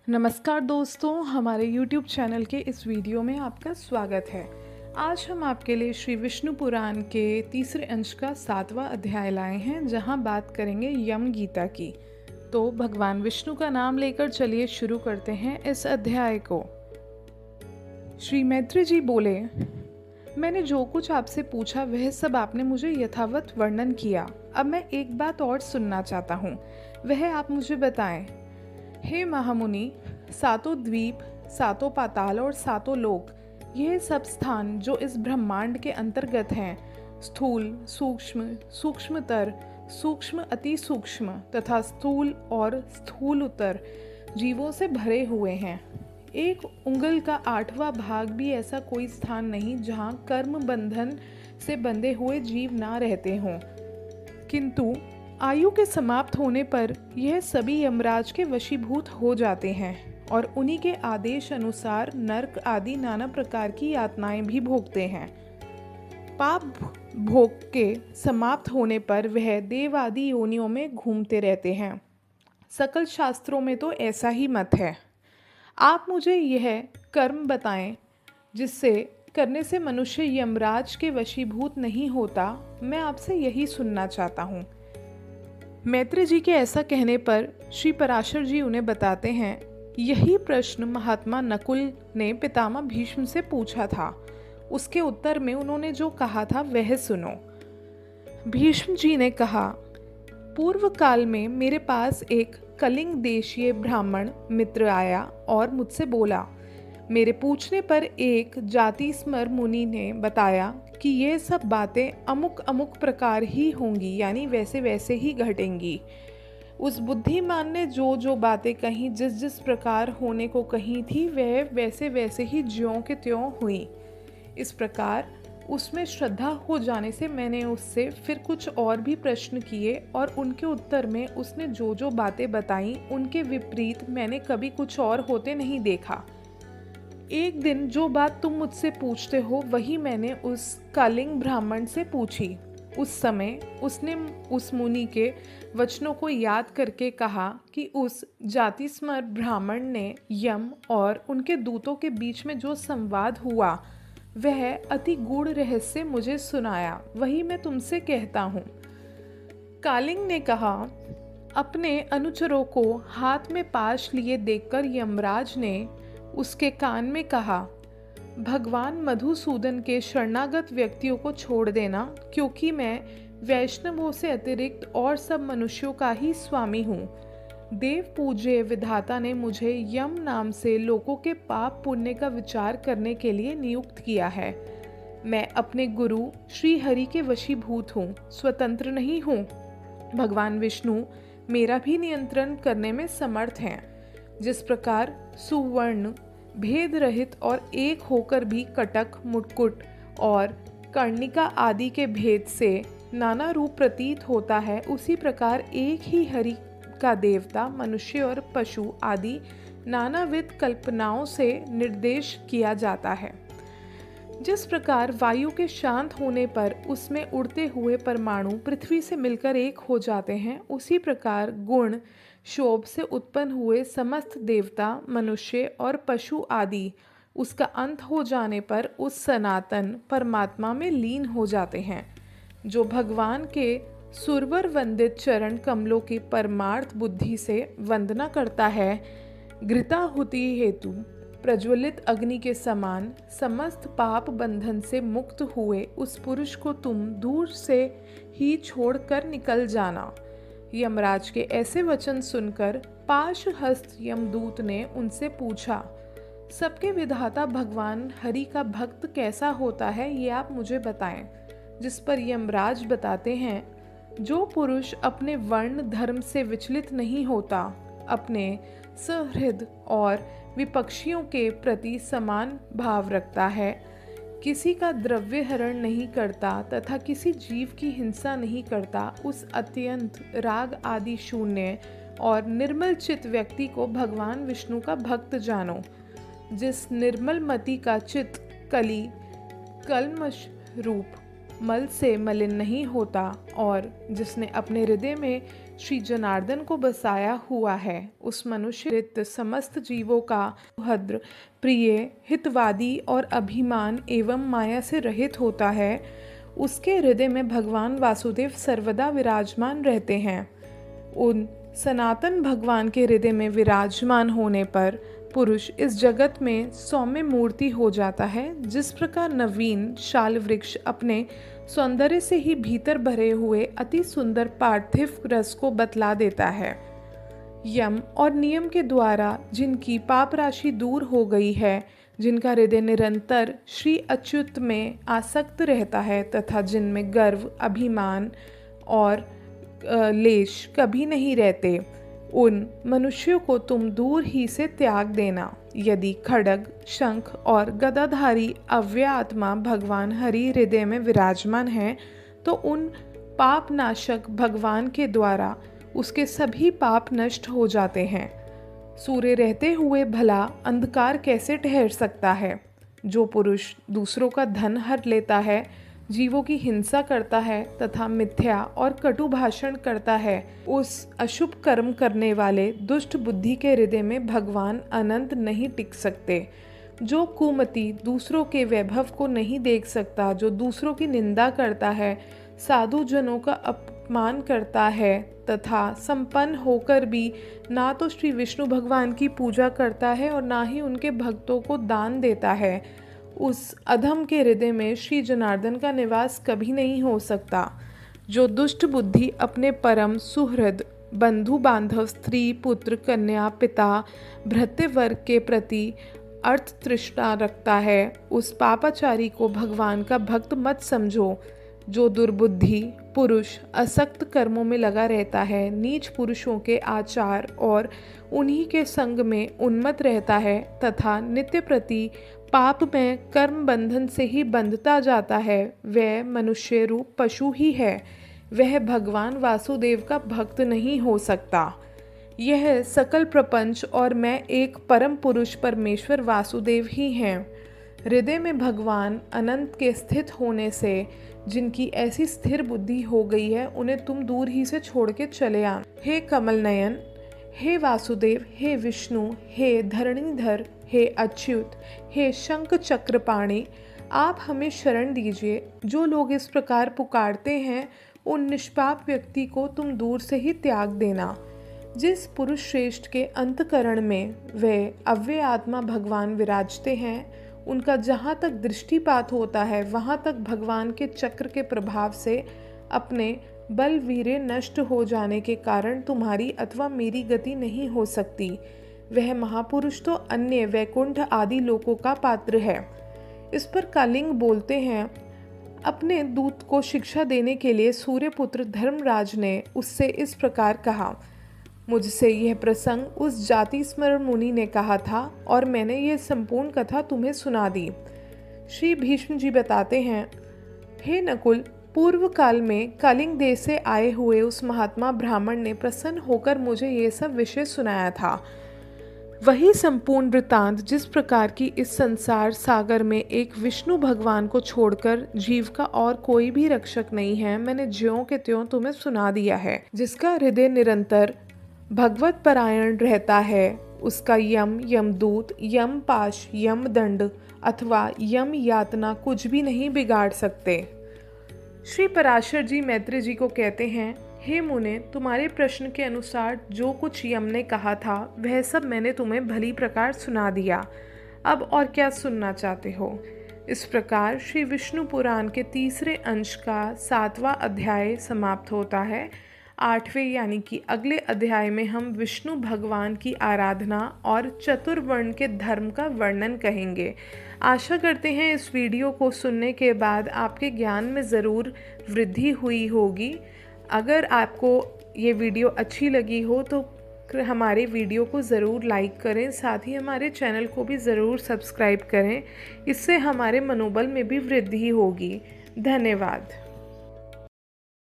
नमस्कार दोस्तों, हमारे YouTube चैनल के इस वीडियो में आपका स्वागत है। आज हम आपके लिए श्री विष्णु पुराण के तीसरे अंश का 7वां अध्याय लाए हैं, जहां बात करेंगे यम गीता की। तो भगवान विष्णु का नाम लेकर चलिए शुरू करते हैं इस अध्याय को। श्री मैत्री जी बोले, मैंने जो कुछ आपसे पूछा वह सब आपने मुझे यथावत वर्णन किया। अब मैं एक बात और सुनना चाहता हूँ, वह आप मुझे बताएं। हे महामुनि, सातों द्वीप, सातों पाताल और सातों लोक, यह सब स्थान जो इस ब्रह्मांड के अंतर्गत हैं, स्थूल, सूक्ष्म, सूक्ष्मतर, सूक्ष्म अति सूक्ष्म तथा स्थूल और स्थूलतर जीवों से भरे हुए हैं। एक उंगल का 8वां भाग भी ऐसा कोई स्थान नहीं जहाँ कर्म बंधन से बंधे हुए जीव ना रहते हों, किंतु आयु के समाप्त होने पर यह सभी यमराज के वशीभूत हो जाते हैं और उन्हीं के आदेश अनुसार नरक आदि नाना प्रकार की यातनाएं भी भोगते हैं। पाप भोग के समाप्त होने पर वह देव आदि योनियों में घूमते रहते हैं। सकल शास्त्रों में तो ऐसा ही मत है। आप मुझे यह कर्म बताएं जिससे करने से मनुष्य यमराज के वशीभूत नहीं होता। मैं आपसे यही सुनना चाहता हूँ। मैत्री जी के ऐसा कहने पर श्री पराशर जी उन्हें बताते हैं, यही प्रश्न महात्मा नकुल ने पितामह भीष्म से पूछा था। उसके उत्तर में उन्होंने जो कहा था वह सुनो। भीष्म जी ने कहा, पूर्व काल में मेरे पास एक कलिंग देशीय ब्राह्मण मित्र आया और मुझसे बोला। मेरे पूछने पर एक जातिस्मर मुनि ने बताया कि ये सब बातें अमुक अमुक प्रकार ही होंगी, यानी वैसे वैसे ही घटेंगी। उस बुद्धिमान ने जो जो बातें कहीं, जिस जिस प्रकार होने को कही थी, वह वैसे वैसे ही ज्यों के त्यों हुई। इस प्रकार उसमें श्रद्धा हो जाने से मैंने उससे फिर कुछ और भी प्रश्न किए और उनके उत्तर में उसने जो जो बातें बताई उनके विपरीत मैंने कभी कुछ और होते नहीं देखा। एक दिन जो बात तुम मुझसे पूछते हो वही मैंने उस कलिंग ब्राह्मण से पूछी। उस समय उसने उस मुनि के वचनों को याद करके कहा कि उस जातिस्मर ब्राह्मण ने यम और उनके दूतों के बीच में जो संवाद हुआ वह अति गूढ़ रहस्य मुझे सुनाया, वही मैं तुमसे कहता हूँ। कालिंग ने कहा, अपने अनुचरों को हाथ में पाश लिए देखकर यमराज ने उसके कान में कहा, भगवान मधुसूदन के शरणागत व्यक्तियों को छोड़ देना, क्योंकि मैं वैष्णवों से अतिरिक्त और सब मनुष्यों का ही स्वामी हूँ। देव पूज्य विधाता ने मुझे यम नाम से लोगों के पाप पुण्य का विचार करने के लिए नियुक्त किया है। मैं अपने गुरु श्री हरि के वशीभूत हूँ, स्वतंत्र नहीं हूँ। भगवान विष्णु मेरा भी नियंत्रण करने में समर्थ हैं। जिस प्रकार सुवर्ण भेद रहित और एक होकर भी कटक, मुकुट और कर्णिका आदि के भेद से नाना रूप प्रतीत होता है, उसी प्रकार एक ही हरि का देवता, मनुष्य और पशु आदि नानाविध कल्पनाओं से निर्देश किया जाता है। जिस प्रकार वायु के शांत होने पर उसमें उड़ते हुए परमाणु पृथ्वी से मिलकर एक हो जाते हैं, उसी प्रकार गुण शोभ से उत्पन्न हुए समस्त देवता, मनुष्य और पशु आदि उसका अंत हो जाने पर उस सनातन परमात्मा में लीन हो जाते हैं। जो भगवान के सुरवर वंदित चरण कमलों की परमार्थ बुद्धि से वंदना करता है, घृताहुति हेतु प्रज्वलित अग्नि के समान समस्त पाप बंधन से मुक्त हुए उस पुरुष को तुम दूर से ही छोड़कर निकल जाना। यमराज के ऐसे वचन सुनकर पाशहस्त यमदूत ने उनसे पूछा, सबके विधाता भगवान हरि का भक्त कैसा होता है, ये आप मुझे बताएं। जिस पर यमराज बताते हैं, जो पुरुष अपने वर्ण धर्म से विचलित नहीं होता, अपने सहृद और विपक्षियों के प्रति समान भाव रखता है, किसी का द्रव्य हरण नहीं करता तथा किसी जीव की हिंसा नहीं करता, उस अत्यंत राग आदि शून्य और निर्मल चित्त व्यक्ति को भगवान विष्णु का भक्त जानो। जिस निर्मल मति का चित्त कली कल्मश रूप मल से मलिन नहीं होता और जिसने अपने हृदय में श्री जनार्दन को बसाया हुआ है। उस मनुष्य समस्त जीवों का भद्र, प्रिय, हितवादी और अभिमान एवं माया से रहित होता है, उसके हृदय में भगवान वासुदेव सर्वदा विराजमान रहते हैं। उन सनातन भगवान के हृदय में विराजमान होने पर पुरुष इस जगत में सौम्य मूर्ति हो जाता है। जिस प्रकार नवीन शाल वृक्ष अपने सौंदर्य से ही भीतर भरे हुए अति सुंदर पार्थिव रस को बतला देता है, यम और नियम के द्वारा जिनकी पाप राशि दूर हो गई है, जिनका हृदय निरंतर श्री अच्युत में आसक्त रहता है तथा जिनमें गर्व, अभिमान और लेश कभी नहीं रहते, उन मनुष्यों को तुम दूर ही से त्याग देना। यदि खड्ग, शंख और गदाधारी अव्यय आत्मा भगवान हरि हृदय में विराजमान है, तो उन पाप नाशक भगवान के द्वारा उसके सभी पाप नष्ट हो जाते हैं। सूर्य रहते हुए भला अंधकार कैसे ठहर सकता है? जो पुरुष दूसरों का धन हर लेता है, जीवों की हिंसा करता है तथा मिथ्या और कटु भाषण करता है, उस अशुभ कर्म करने वाले दुष्ट बुद्धि के हृदय में भगवान अनंत नहीं टिक सकते। जो कुमति दूसरों के वैभव को नहीं देख सकता, जो दूसरों की निंदा करता है, साधु जनों का अपमान करता है तथा संपन्न होकर भी ना तो श्री विष्णु भगवान की पूजा करता है और ना ही उनके भक्तों को दान देता है, उस अधम के हृदय में श्री जनार्दन का निवास कभी नहीं हो सकता। जो दुष्ट बुद्धि अपने परम सुहृद, बंधु बांधव, स्त्री, पुत्र, कन्या, पिता, भृत्य वर्ग के प्रति अर्थ तृष्णा रखता है, उस पापाचारी को भगवान का भक्त मत समझो। जो दुर्बुद्धि पुरुष असक्त कर्मों में लगा रहता है, नीच पुरुषों के आचार और उन्हीं के संग में उन्मत्त रहता है तथा नित्य प्रति पाप में कर्म बंधन से ही बंधता जाता है, वह मनुष्य रूप पशु ही है, वह भगवान वासुदेव का भक्त नहीं हो सकता। यह सकल प्रपंच और मैं एक परम पुरुष परमेश्वर वासुदेव ही हैं। हृदय में भगवान अनंत के स्थित होने से जिनकी ऐसी स्थिर बुद्धि हो गई है, उन्हें तुम दूर ही से छोड़ के चले आ। हे कमल नयन, हे वासुदेव, हे विष्णु, हे धरणीधर, हे अच्युत, हे शंख चक्रपाणि, आप हमें शरण दीजिए। जो लोग इस प्रकार पुकारते हैं, उन निष्पाप व्यक्ति को तुम दूर से ही त्याग देना। जिस पुरुष श्रेष्ठ के अंतकरण में वे अव्यय आत्मा भगवान विराजते हैं, उनका जहाँ तक दृष्टिपात होता है, वहाँ तक भगवान के चक्र के प्रभाव से अपने बल वीर्य नष्ट हो जाने के कारण तुम्हारी अथवा मेरी गति नहीं हो सकती। वह महापुरुष तो अन्य वैकुंठ आदि लोकों का पात्र है। इस पर कालिंग बोलते हैं, अपने दूत को शिक्षा देने के लिए सूर्यपुत्र धर्मराज ने उससे इस प्रकार कहा, मुझसे यह प्रसंग उस जाति स्मरण मुनि ने कहा था और मैंने यह संपूर्ण कथा तुम्हें सुना दी। श्री भीष्म जी बताते हैं, हे नकुल, पूर्व काल में कलिंग देश से आए हुए उस महात्मा ब्राह्मण ने प्रसन्न होकर मुझे ये सब विषय सुनाया था। वही संपूर्ण वृतांत जिस प्रकार की इस संसार सागर में एक विष्णु भगवान को छोड़कर जीव का और कोई भी रक्षक नहीं है, मैंने ज्यों के त्यों तुम्हें सुना दिया है। जिसका हृदय निरंतर भगवत परायण रहता है, उसका यम, यमदूत, यम पाश, यम दंड अथवा यम यातना कुछ भी नहीं बिगाड़ सकते। श्री पराशर जी मैत्री जी को कहते हैं, हे मुने, तुम्हारे प्रश्न के अनुसार जो कुछ यम ने कहा था वह सब मैंने तुम्हें भली प्रकार सुना दिया। अब और क्या सुनना चाहते हो? इस प्रकार श्री विष्णु पुराण के तीसरे अंश का 7वां अध्याय समाप्त होता है। 8वें यानी कि अगले अध्याय में हम विष्णु भगवान की आराधना और चतुर्वर्ण के धर्म का वर्णन कहेंगे। आशा करते हैं इस वीडियो को सुनने के बाद आपके ज्ञान में ज़रूर वृद्धि हुई होगी। अगर आपको ये वीडियो अच्छी लगी हो तो हमारे वीडियो को ज़रूर लाइक करें, साथ ही हमारे चैनल को भी ज़रूर सब्सक्राइब करें। इससे हमारे मनोबल में भी वृद्धि होगी। धन्यवाद।